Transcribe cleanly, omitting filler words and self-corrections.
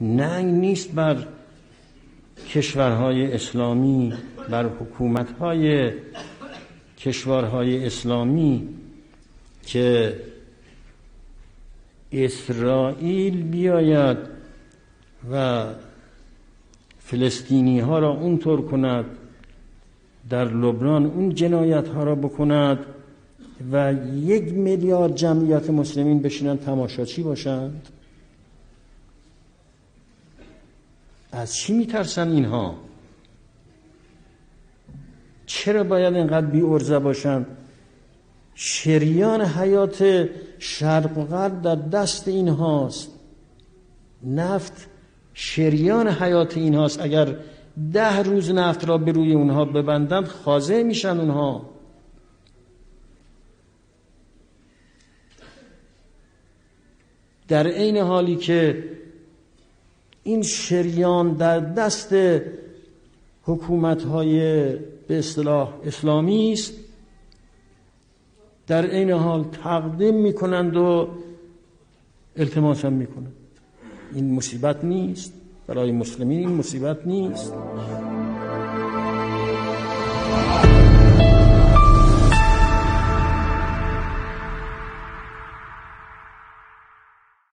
ننگ نیست بر کشورهای اسلامی، بر حکومتهای کشورهای اسلامی که اسرائیل بیاید و فلسطینی ها را اونطور کند، در لبنان اون جنایت ها را بکند و 1 میلیارد جمعیت مسلمین بشینن تماشاچی باشند. از چی میترسن اینها؟ چرا باید اینقدر بی ارزه باشند؟ شریان حیات شرق و غرب در دست اینهاست. نفت شریان حیات اینهاست. اگر 10 روز نفت را به روی اونها ببندند خاضع میشن اونها. در عین حالی که این شریان در دست حکومت‌های به اصطلاح اسلامی است، در عین حال تقدیم میکنند و التماس هم میکنند. این مصیبت نیست برای مسلمین؟ این مصیبت نیست؟